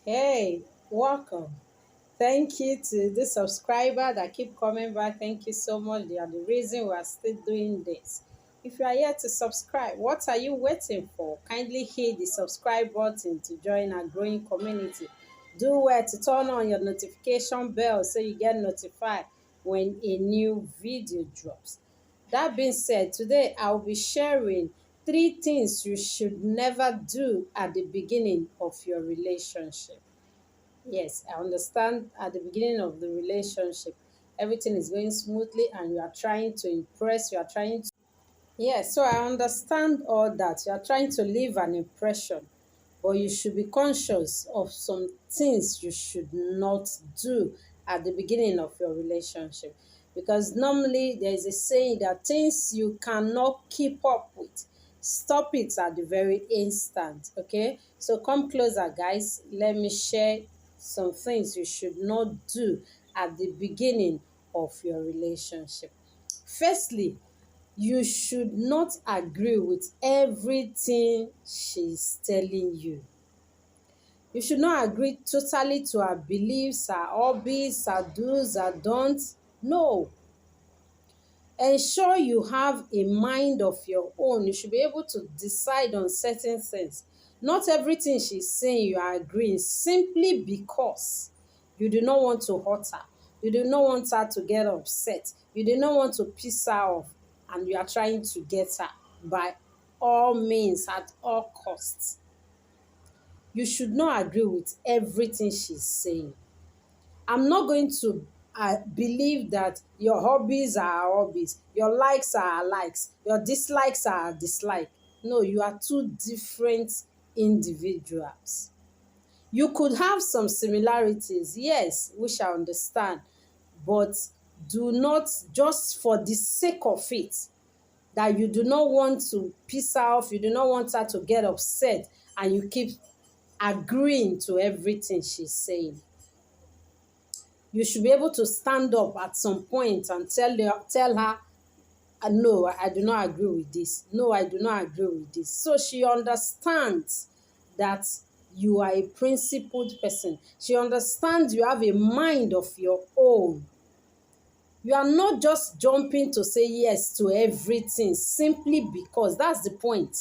Hey, welcome. Thank you to the subscriber that keep coming back. Thank you so much. They are the reason we are still doing this. If you are here to subscribe, what are you waiting for? Kindly hit the subscribe button to join our growing community. Do well to turn on your notification bell so you get notified when a new video drops. That being said, today I'll be sharing three things you should never do at the beginning of your relationship. Yes, I understand at the beginning of the relationship, everything is going smoothly and you are trying to impress, you are trying to. Yes, so I understand all that. You are trying to leave an impression, but you should be conscious of some things you should not do at the beginning of your relationship. Because normally there is a saying that things you cannot keep up with, stop it at the very instant. Okay, so come closer, guys. Let me share some things you should not do at the beginning of your relationship. Firstly, you should not agree with everything she's telling you. You should not agree totally to her beliefs, her hobbies, her do's, her don'ts. No. Ensure you have a mind of your own. You should be able to decide on certain things. Not everything she's saying you are agreeing simply because you do not want to hurt her. You do not want her to get upset. You do not want to piss her off, and you are trying to get her by all means, at all costs. You should not agree with everything she's saying. I'm not going to believe that your hobbies are our hobbies, your likes are our likes, your dislikes are our dislikes. No, you are two different individuals. You could have some similarities, yes, which I understand, but do not, just for the sake of it, that you do not want to piss her off, you do not want her to get upset, and you keep agreeing to everything she's saying. You should be able to stand up at some point and tell her, no, I do not agree with this. No, I do not agree with this. So she understands that you are a principled person. She understands you have a mind of your own. You are not just jumping to say yes to everything simply because. That's the point.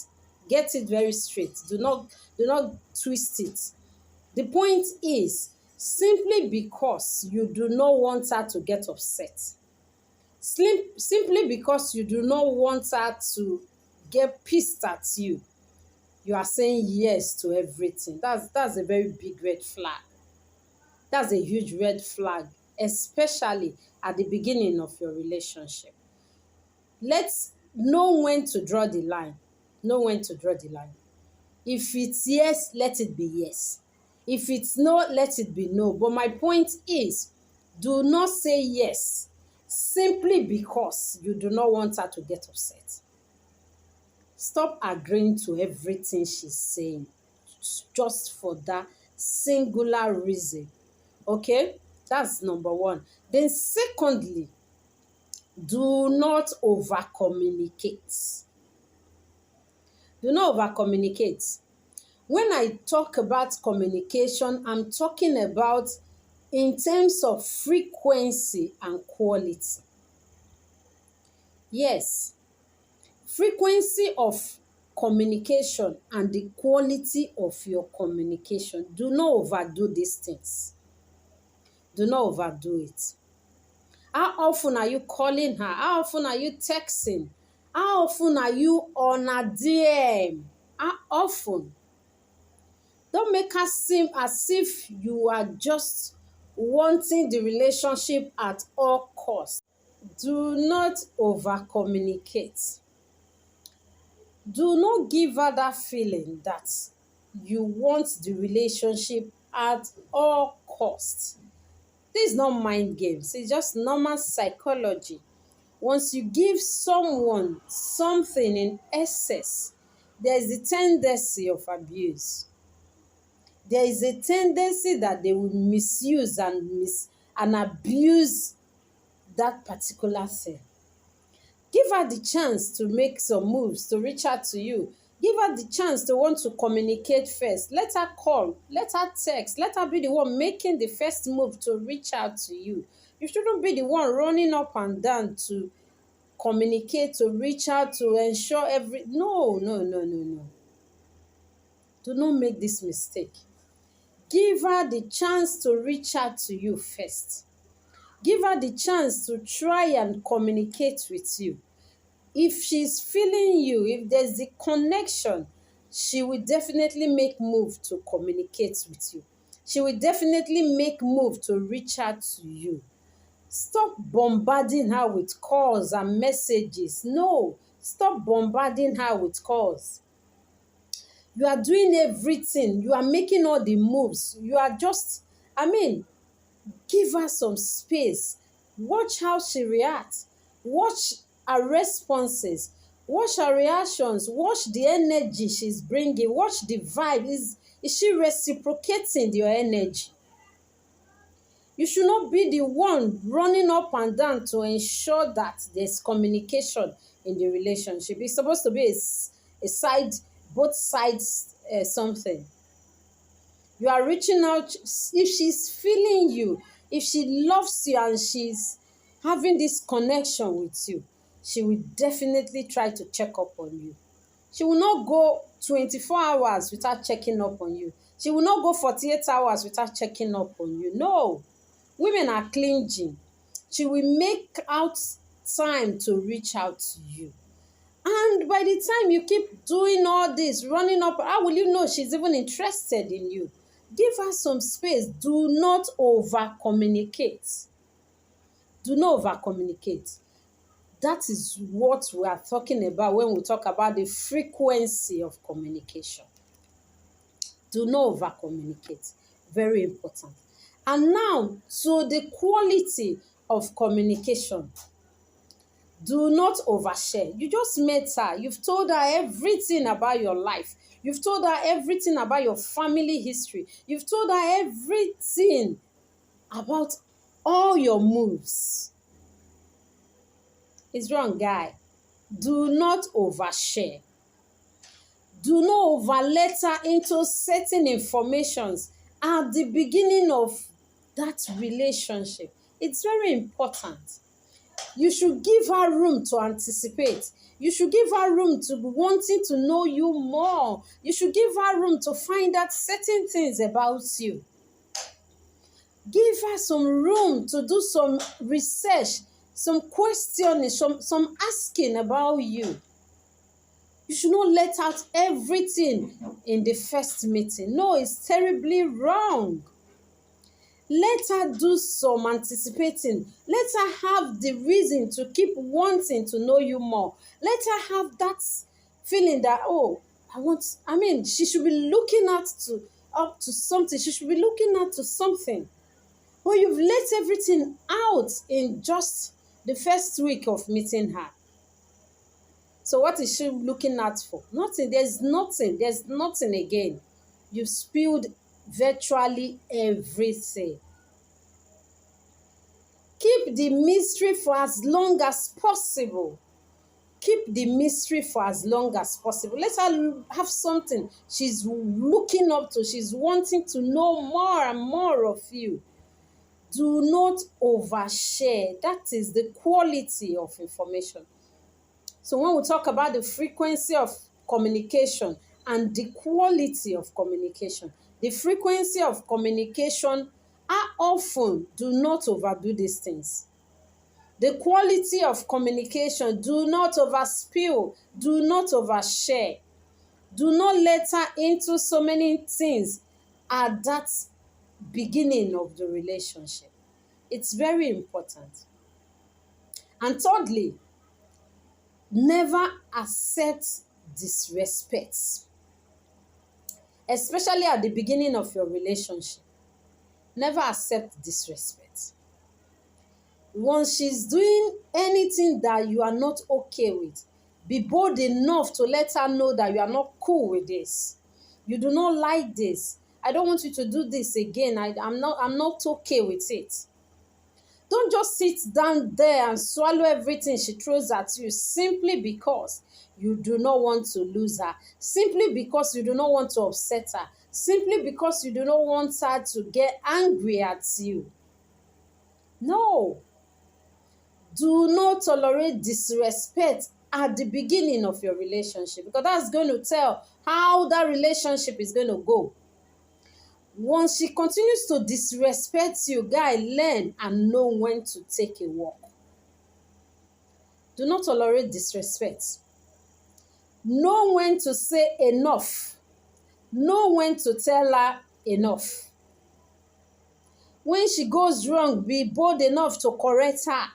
Get it very straight. Do not twist it. The point is simply because you do not want her to get upset. Simply because you do not want her to get pissed at you, you are saying yes to everything. That's a very big red flag. That's a huge red flag, especially at the beginning of your relationship. Let's know when to draw the line. Know when to draw the line. If it's yes, let it be yes. If it's no, let it be no. But my point is, do not say yes simply because you do not want her to get upset. Stop agreeing to everything she's saying just for that singular reason. Okay? That's number one. Then secondly, do not over communicate. Do not over communicate. When I talk about communication, I'm talking about in terms of frequency and quality. Yes, frequency of communication and the quality of your communication. Do not overdo these things. Do not overdo it. How often are you calling her? How often are you texting? How often are you on a DM? How often? Don't make her seem as if you are just wanting the relationship at all costs. Do not over communicate. Do not give her that feeling that you want the relationship at all costs. This is not mind games. It's just normal psychology. Once you give someone something in excess, there is the tendency of abuse. There is a tendency that they will misuse and abuse that particular thing. Give her the chance to make some moves, to reach out to you, Give her the chance to want to communicate first. Let her call, let her text, let her be the one making the first move to reach out to you. You shouldn't be the one running up and down to communicate, to reach out, to ensure No, no, no, no, no. Do not make this mistake. Give her the chance to reach out to you first. Give her the chance to try and communicate with you. If she's feeling you, if there's the connection, she will definitely make move to communicate with you. She will definitely make move to reach out to you. Stop bombarding her with calls and messages. No, stop bombarding her with calls. You are doing everything. You are making all the moves. You are just, give her some space. Watch how she reacts. Watch her responses. Watch her reactions. Watch the energy she's bringing. Watch the vibe. Is she reciprocating your energy? You should not be the one running up and down to ensure that there's communication in the relationship. It's supposed to be a side, both sides something. You are reaching out. If she's feeling you, if she loves you and she's having this connection with you, she will definitely try to check up on you. She will not go 24 hours without checking up on you. She will not go 48 hours without checking up on you. No. Women are clinging. She will make out time to reach out to you. And by the time you keep doing all this, running up, how will you know she's even interested in you? Give her some space. Do not over-communicate. Do not over-communicate. That is what we are talking about when we talk about the frequency of communication. Do not over-communicate. Very important. And now, to the quality of communication. Do not overshare. You just met her. You've told her everything about your life. You've told her everything about your family history. You've told her everything about all your moves. It's wrong, guy. Do not overshare. Do not overlet her into certain informations at the beginning of that relationship. It's very important. You should give her room to anticipate. You should give her room to be wanting to know you more. You should give her room to find out certain things about you. Give her some room to do some research, some questioning, some asking about you. You should not let out everything in the first meeting. No, it's terribly wrong. Let her do some anticipating. Let her have the reason to keep wanting to know you more. Let her have that feeling that, she should be looking up to something. She should be looking up to something. But you've let everything out in just the first week of meeting her. So what is she looking at for? Nothing. There's nothing. There's nothing again. You've spilled virtually everything. Keep the mystery for as long as possible. Keep the mystery for as long as possible. Let her have something she's looking up to. She's wanting to know more and more of you. Do not overshare. That is the quality of information. So when we talk about the frequency of communication and the quality of communication, the frequency of communication are often, do not overdo these things. The quality of communication, do not overspill, do not overshare. Do not let her into so many things at that beginning of the relationship. It's very important. And thirdly, never accept disrespect, especially at the beginning of your relationship. Never accept disrespect. Once she's doing anything that you are not okay with, be bold enough to let her know that you are not cool with this. You do not like this. I don't want you to do this again. I'm not okay with it. Don't just sit down there and swallow everything she throws at you simply because you do not want to lose her, simply because you do not want to upset her, simply because you do not want her to get angry at you. No. Do not tolerate disrespect at the beginning of your relationship, because that's going to tell how that relationship is going to go. Once she continues to disrespect you, guy, learn and know when to take a walk. Do not tolerate disrespect. Know when to say enough. Know when to tell her enough. When she goes wrong, be bold enough to correct her.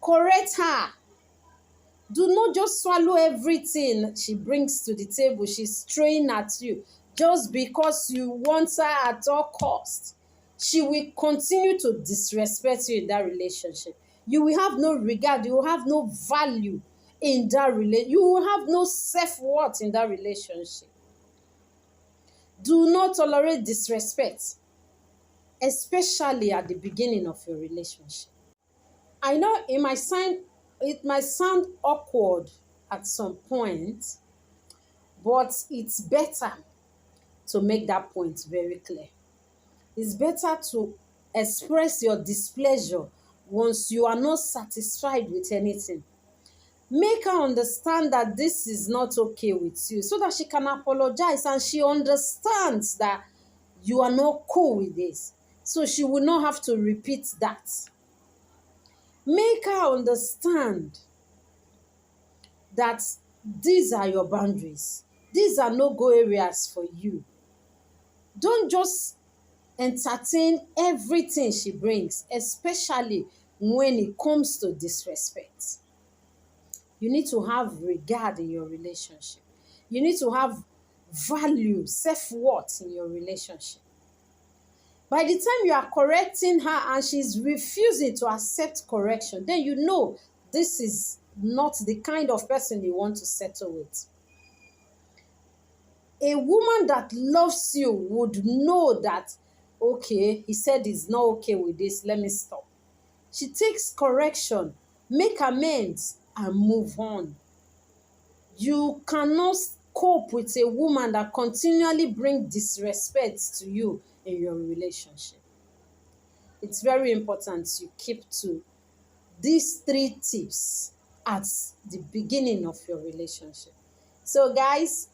Correct her. Do not just swallow everything she brings to the table, she's throwing at you, just because you want her at all costs. She will continue to disrespect you in that relationship. You will have no regard, you will have no value in that relationship. You will have no self-worth in that relationship. Do not tolerate disrespect, especially at the beginning of your relationship. I know it might sound awkward at some point, but it's better to make that point very clear. It's better to express your displeasure once you are not satisfied with anything. Make her understand that this is not okay with you, so that she can apologize and she understands that you are not cool with this. So she will not have to repeat that. Make her understand that these are your boundaries. These are no-go areas for you. Don't just entertain everything she brings, especially when it comes to disrespect. You need to have regard in your relationship. You need to have value, self-worth in your relationship. By the time you are correcting her and she's refusing to accept correction, then you know this is not the kind of person you want to settle with. A woman that loves you would know that, okay, he said he's not okay with this, let me stop. She takes correction, make amends, and move on. You cannot cope with a woman that continually brings disrespect to you in your relationship. It's very important you keep to these 3 tips at the beginning of your relationship. So guys,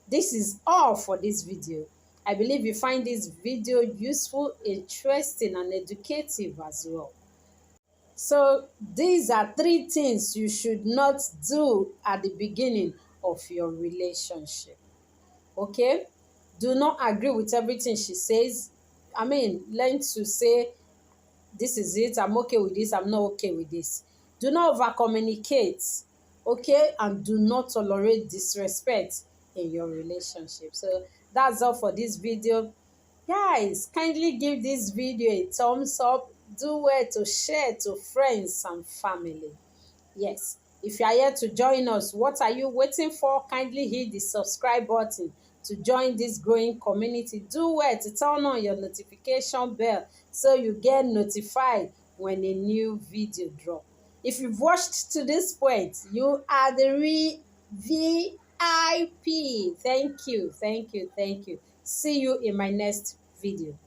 this is all for this video. I believe you find this video useful, interesting, and educative as well. So these are 3 things you should not do at the beginning of your relationship. Okay? Do not agree with everything she says. Learn to say, this is it, I'm okay with this, I'm not okay with this. Do not over-communicate, okay? And do not tolerate disrespect in your relationship. So that's all for this video. Guys, kindly give this video a thumbs up. Do well to share to friends and family. Yes, if you are here to join us, what are you waiting for? Kindly hit the subscribe button to join this growing community. Do well to turn on your notification bell so you get notified when a new video drop. If you've watched to this point, you are the real VIP. Thank you, thank you, thank you. See you in my next video.